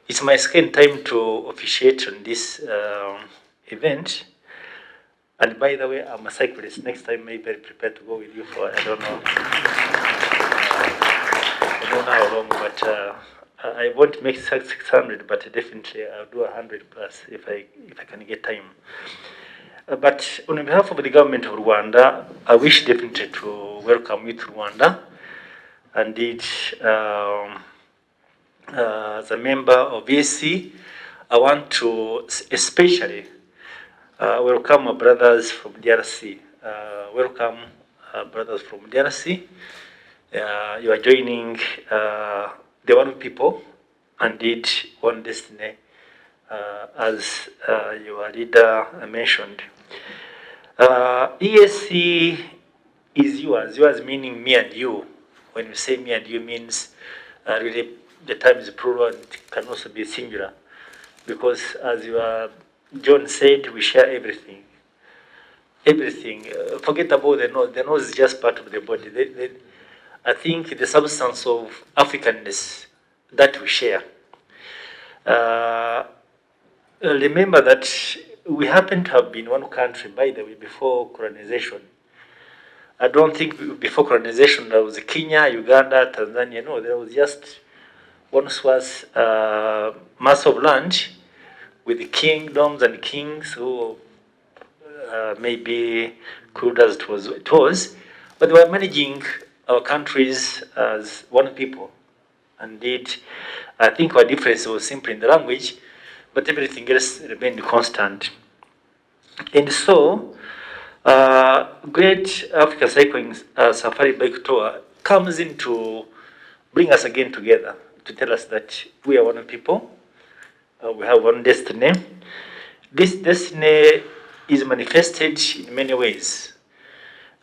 It's my second time to officiate on this event. And by the way, I'm a cyclist. Next time, maybe I'll prepare to go with you for, I don't know. I don't know how long, but I won't make 600, but definitely I'll do 100 plus if I can get time. But on behalf of the government of Rwanda, I wish definitely to welcome you to Rwanda. Indeed, as a member of EAC, I want to especially welcome our brothers from DRC. Welcome, brothers from DRC. You are joining the one people, indeed, one destiny, as your leader mentioned. EAC is yours. Yours meaning me and you. When you say me and you means really the term is plural and it can also be singular. Because as John said, we share everything. Everything. Forget about the nose. The nose is just part of the body. I think the substance of Africanness that we share. Remember that we happen to have been one country, by the way, before colonization. I don't think before colonization there was Kenya, Uganda, Tanzania. No, there was just one was mass of land with kingdoms and kings who maybe crude as it was, but they were managing our countries as one people. Indeed, I think our difference was simply in the language, but everything else remained constant. And so, Great Africa Cycling Safari Bike Tour comes in to bring us again together, to tell us that we are one people, we have one destiny. This destiny is manifested in many ways.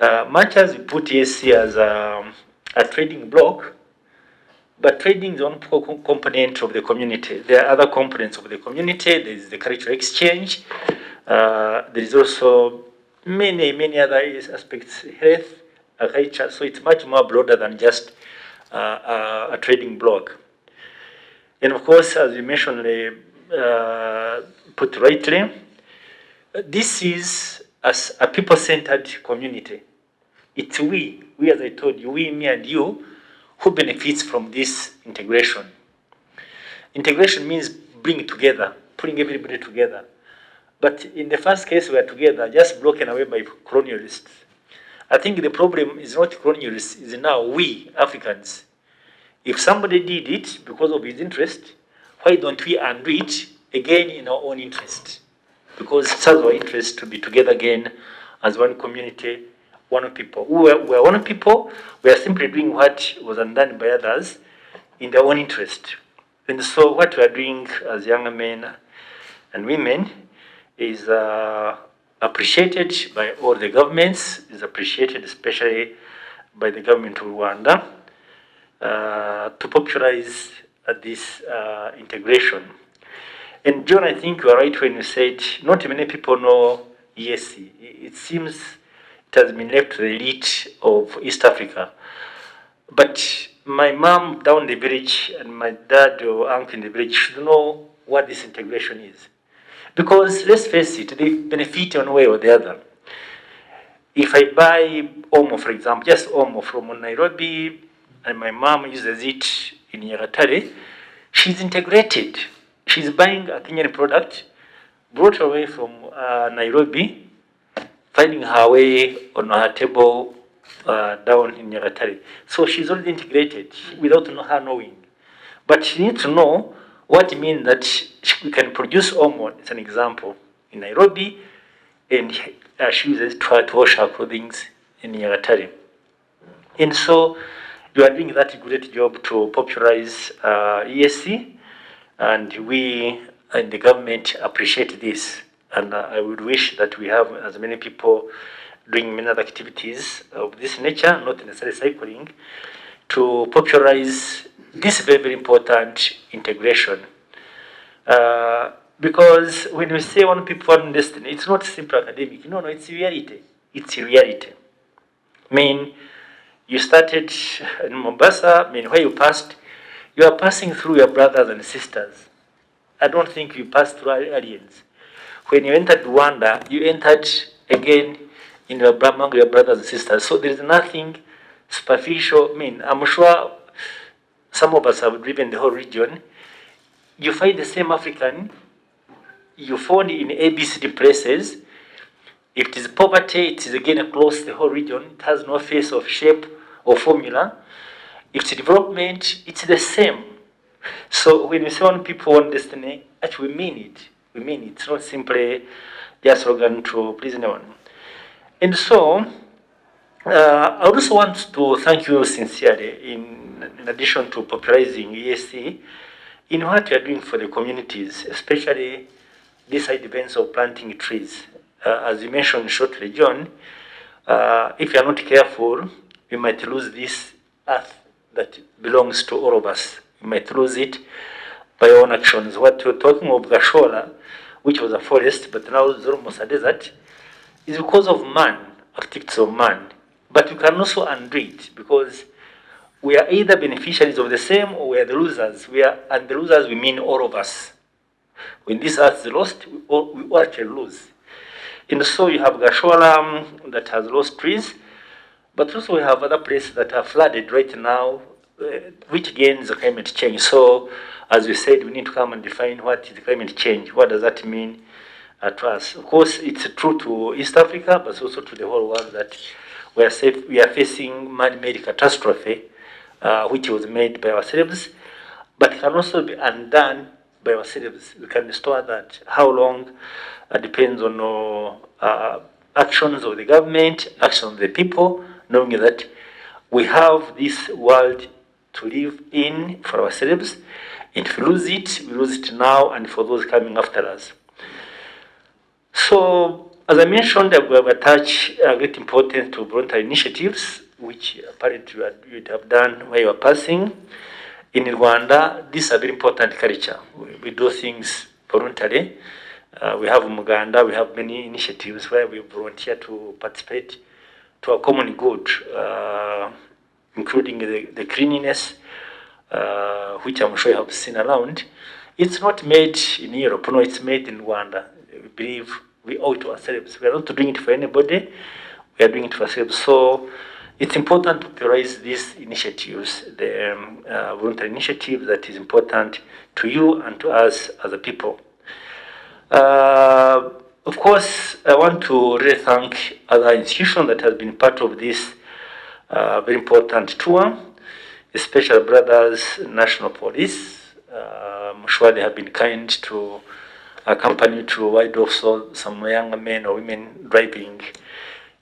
Much as we put EAC as a trading block, but trading is one component of the community. There are other components of the community. There is the cultural exchange. There is also many other aspects, health, agriculture. So it's much more broader than just a trading block. And of course, as you mentioned, put rightly, this is a people-centered community. It's we, as I told you, we, me and you, who benefits from this integration. Integration means bringing together, putting everybody together. But in the first case, we are together, just broken away by colonialists. I think the problem is not colonialists, it's now we, Africans. If somebody did it because of his interest, why don't we undo it again in our own interest? Because it serves our interest to be together again as one community, one people. We are one people, we are simply doing what was undone by others in their own interest. And so what we are doing as young men and women is appreciated by all the governments, is appreciated especially by the government of Rwanda to popularize this integration. And John, I think you are right when you said not many people know EAC. It seems it has been left to the elite of East Africa. But my mom down the village and my dad or uncle in the village should know what this integration is. Because let's face it, they benefit one way or the other. If I buy Omo, for example, just Omo from Nairobi, and my mom uses it in Nyagatare, she's integrated. She's buying a Kenyan product, brought away from Nairobi, finding her way on her table down in Nyagatare. So she's already integrated without her knowing. But she needs to know what it means that we can produce Omo, it's an example, in Nairobi, and she uses it to wash her clothing in Nyagatare. And so you are doing that great job to popularize EAC, and we in the government appreciate this. And I would wish that we have as many people doing many other activities of this nature, not necessarily cycling, to popularize this very important integration. Because when we say one people, one destiny, it's not simple academic. No, it's reality. It's reality. I mean, you started in Mombasa, where you passed, you are passing through your brothers and sisters. I don't think we passed through aliens. When you entered Rwanda, you entered again in among your brothers and sisters. So there is nothing superficial. I mean, I'm sure some of us have driven the whole region. You find the same African you found in ABCD places. If it is poverty, it is again across the whole region. It has no face of shape or formula. If it's development, it's the same. So when we say one people, one destiny, actually we mean it. We mean it. It's not simply just slogan to please anyone. And so, I also want to thank you sincerely in addition to popularizing EAC in what you are doing for the communities, especially these side events of planting trees. As you mentioned shortly, John, if you are not careful, you might lose this earth that belongs to all of us. You might lose it by your own actions. What you're talking of Gashola, which was a forest, but now is almost a desert, is because of man, activities of man. But you can also undo it because we are either beneficiaries of the same or we are the losers. And the losers, we mean all of us. When this earth is lost, we all actually lose. And so you have Gashola that has lost trees, but also we have other places that are flooded right now, which again is climate change. So, as we said, we need to come and define what is climate change. What does that mean to us? Of course, it's true to East Africa, but also to the whole world that we are facing man-made catastrophe, which was made by ourselves, but can also be undone by ourselves. We can restore that. How long depends on actions of the government, actions of the people, knowing that we have this world to live in for ourselves. And if we lose it, we lose it now and for those coming after us. So, as I mentioned, we have attached great importance to voluntary initiatives, which apparently you have done while you are passing. In Rwanda, this is a very important culture. We do things voluntarily. We have Uganda, we have many initiatives where we volunteer to participate to a common good, including the cleanliness, which I'm sure you have seen around. It's not made in Europe, no, it's made in Rwanda. We believe we owe it to ourselves. We are not doing it for anybody, we are doing it for ourselves. So it's important to prioritize these initiatives, the voluntary initiative that is important to you and to us as a people. Of course, I want to really thank other institutions that have been part of this very important tour, especially Brothers National Police. I'm sure they have been kind to accompany you to wide off some young men or women driving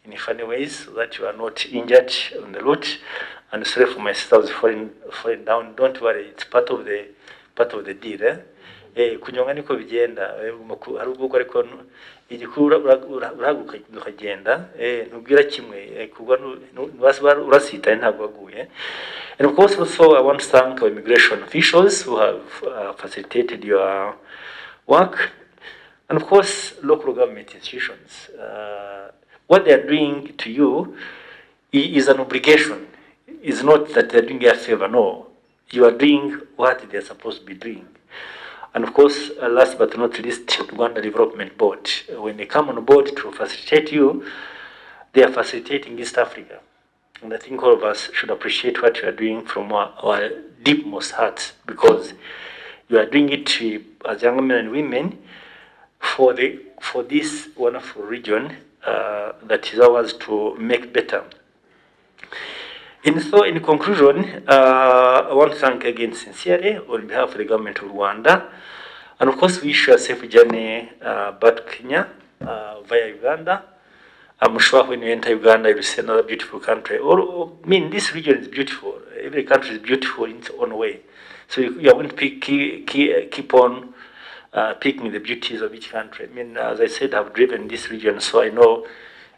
in funny ways so that you are not injured on the route. And sorry for my sisters falling down. Don't worry, it's part of the deal. Kunyonga niko bigenda hari ubwo ariko igikuru urahaguka ukagenda ntubwira kimwe kugwa urasita ntabwo waguye. And of course also I want to thank our immigration officials who have facilitated your work, and of course local government institutions. What they are doing to you is an obligation. It's not that they are doing you a favor, no. You are doing what they are supposed to be doing. And of course, last but not least, Uganda Development Board. When they come on board to facilitate you, they are facilitating East Africa. And I think all of us should appreciate what you are doing from our deepmost hearts, because you are doing it as young men and women for this wonderful region that is ours to make better. And so, in conclusion, I want to thank again sincerely on behalf of the government of Rwanda, and of course, we wish you a safe journey back to Kenya via Uganda. I'm sure when you enter Uganda, you'll see another beautiful country. I mean, this region is beautiful. Every country is beautiful in its own way. So you are going to keep on picking the beauties of each country. I mean, as I said, I've driven this region, so I know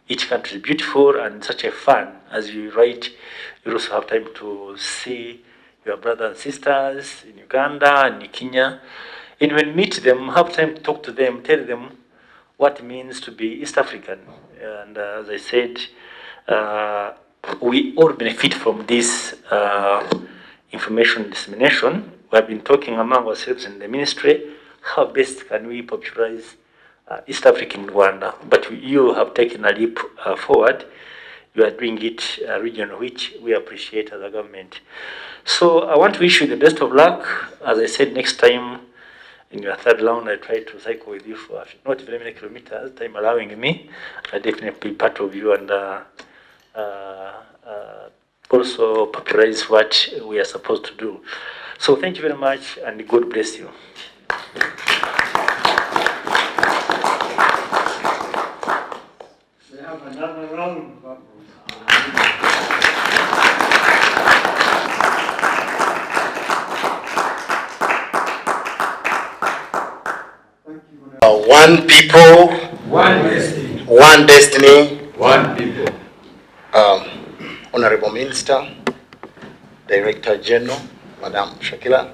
each country is beautiful and such a fun. As you ride, you also have time to see your brothers and sisters in Uganda and in Kenya. And when you meet them, have time to talk to them, tell them what it means to be East African. And as I said, we all benefit from this information dissemination. We have been talking among ourselves in the ministry how best can we popularize East Africa in Rwanda. But you have taken a leap forward. You are doing it regional, which we appreciate as a government. So I want to wish you the best of luck. As I said, next time in your third round, I try to cycle with you for not very many kilometers, time allowing me. I definitely be part of you and also popularize what we are supposed to do. So thank you very much, and God bless you. We have another round. One people, One destiny. one destiny. One people. Honorable Minister, Director General, Madam Shakila,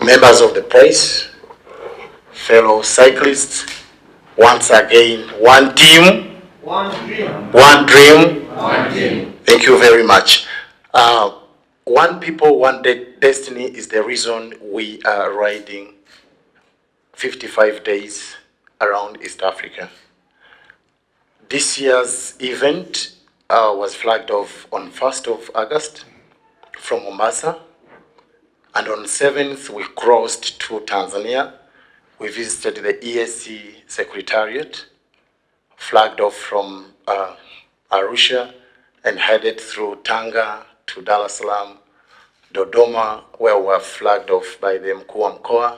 members of the press, fellow cyclists, once again, one team, One dream. one dream. One team. Thank you very much. One people, one destiny is the reason we are riding 55 days around East Africa. This year's event was flagged off on 1st of August from Mombasa, and on 7th we crossed to Tanzania. We visited the EAC Secretariat, flagged off from Arusha, and headed through Tanga to Salaam, Dodoma, where we were flagged off by the Mkuu wa Mkoa,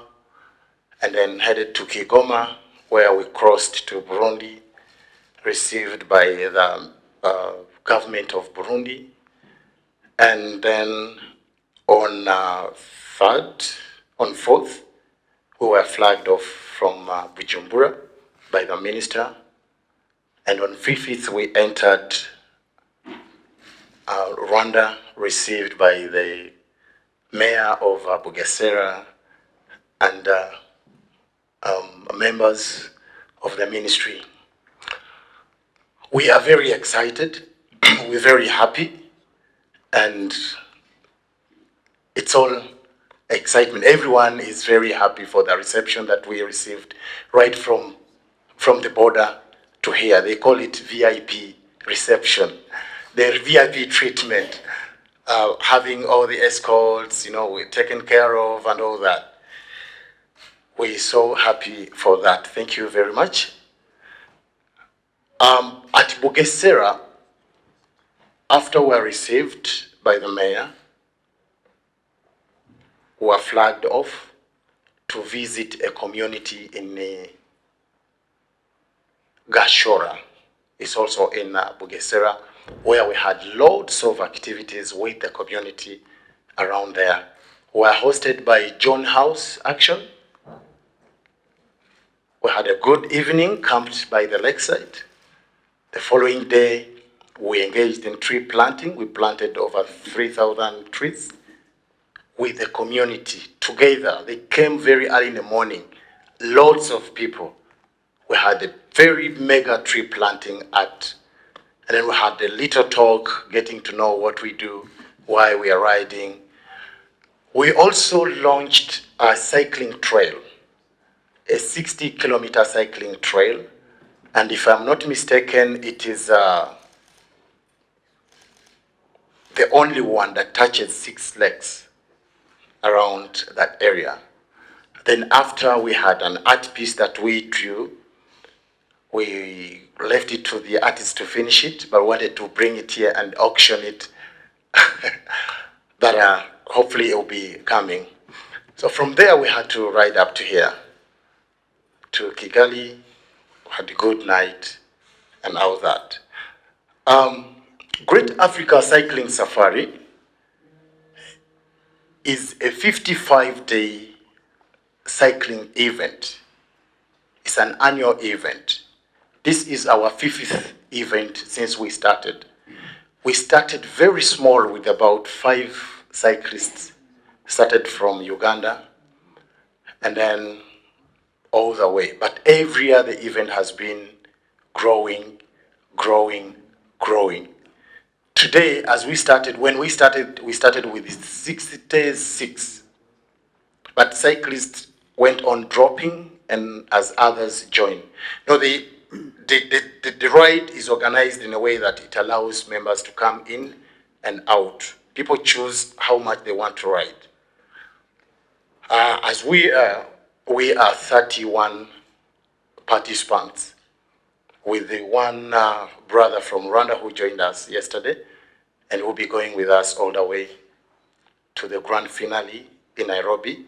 and then headed to Kigoma, where we crossed to Burundi, received by the government of Burundi. And then on 4th, we were flagged off from Bujumbura by the minister. And on 5th, we entered Rwanda, received by the mayor of Bugesera and members of the ministry. We are very excited, we're very happy, and it's all excitement. Everyone is very happy for the reception that we received right from the border to here. They call it VIP reception, the VIP treatment, having all the escorts, we're taken care of and all that. We're so happy for that. Thank you very much. At Bugesera, after we were received by the mayor, we were flagged off to visit a community in Gashora. It's also in Bugesera, where we had loads of activities with the community around there. We were hosted by John House Action. We had a good evening, camped by the lakeside. The following day, we engaged in tree planting. We planted over 3,000 trees with the community together. They came very early in the morning, lots of people. We had a very mega tree planting and then we had a little talk, getting to know what we do, why we are riding. We also launched a cycling trail, a 60-kilometer cycling trail. And if I'm not mistaken, it is the only one that touches 6 lakes around that area. Then after we had an art piece that we drew, we left it to the artist to finish it, but wanted to bring it here and auction it. But hopefully it will be coming. So from there we had to ride up to here, to Kigali, had a good night and all that. Great Africa Cycling Safari is a 55-day cycling event. It's an annual event. This is our 5th event since we started. We started very small with about 5 cyclists, started from Uganda, and then all the way. But every year the event has been growing. Today, as we started, when we started with 66. But cyclists went on dropping, and as others join. No, the ride is organized in a way that it allows members to come in and out. People choose how much they want to ride. As we are 31 participants, with the one brother from Rwanda who joined us yesterday, and will be going with us all the way to the grand finale in Nairobi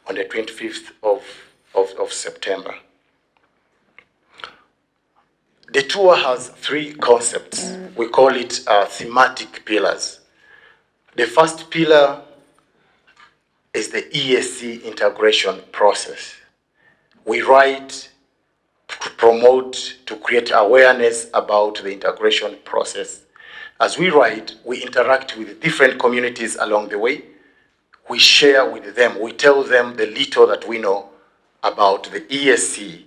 on the 25th of September. The tour has 3 concepts. We call it thematic pillars. The first pillar is the EAC integration process. We ride to promote, to create awareness about the integration process. As we ride, we interact with different communities along the way. We share with them, we tell them the little that we know about the EAC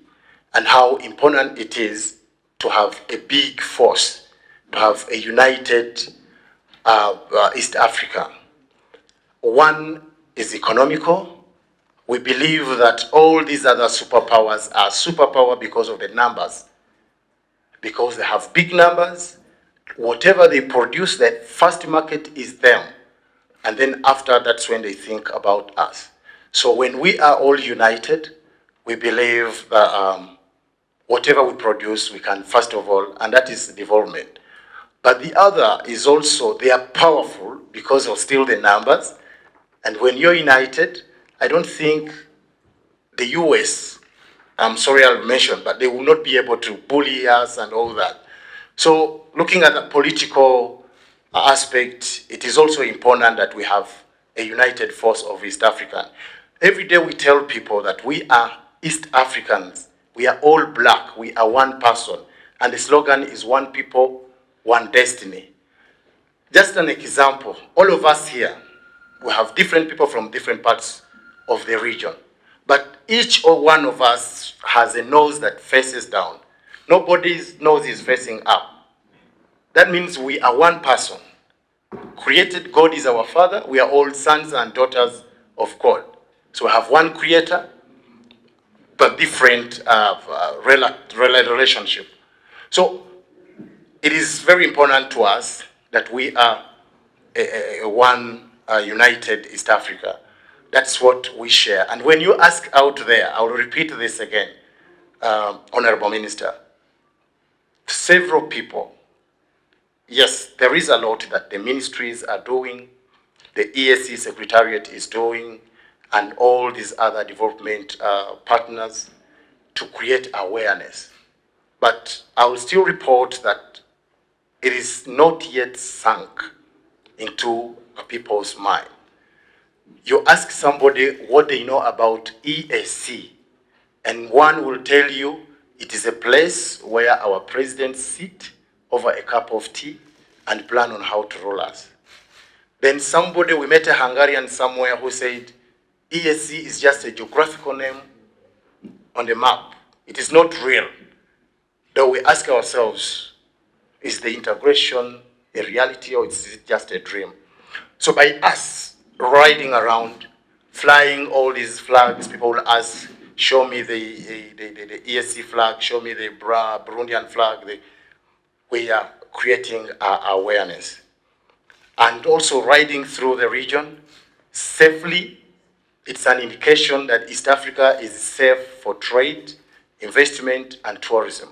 and how important it is to have a big force, to have a united East Africa. One is economical. We believe that all these other superpowers are superpower because of the numbers, because they have big numbers. Whatever they produce, the first market is them. And then after, that's when they think about us. So when we are all united, we believe that whatever we produce, we can, first of all, and that is development. But the other is also, they are powerful because of still the numbers. And when you're united, I don't think the US, I'm sorry I'll mention, but they will not be able to bully us and all that. So looking at the political aspect, it is also important that we have a united force of East African. Every day we tell people that we are East Africans. We are all black. We are one person. And the slogan is one people, one destiny. Just an example, all of us here, we have different people from different parts of the region. But each one of us has a nose that faces down. Nobody's nose is facing up. That means we are one person. Created, God is our Father. We are all sons and daughters of God. So we have one Creator, but different relationship. So it is very important to us that we are one united East Africa. That's what we share. And when you ask out there, I will repeat this again, Honorable Minister, several people, yes, there is a lot that the ministries are doing, the EAC Secretariat is doing, and all these other development partners to create awareness. But I will still report that it is not yet sunk into people's mind. You ask somebody what they know about EAC, and one will tell you it is a place where our presidents sit over a cup of tea and plan on how to rule us. Then somebody, we met a Hungarian somewhere who said, EAC is just a geographical name on the map. It is not real. Though we ask ourselves, is the integration a reality or is it just a dream? So by us riding around, flying all these flags, people will ask, show me the EAC flag, show me the Burundian flag. We are creating awareness. And also riding through the region safely, it's an indication that East Africa is safe for trade, investment, and tourism.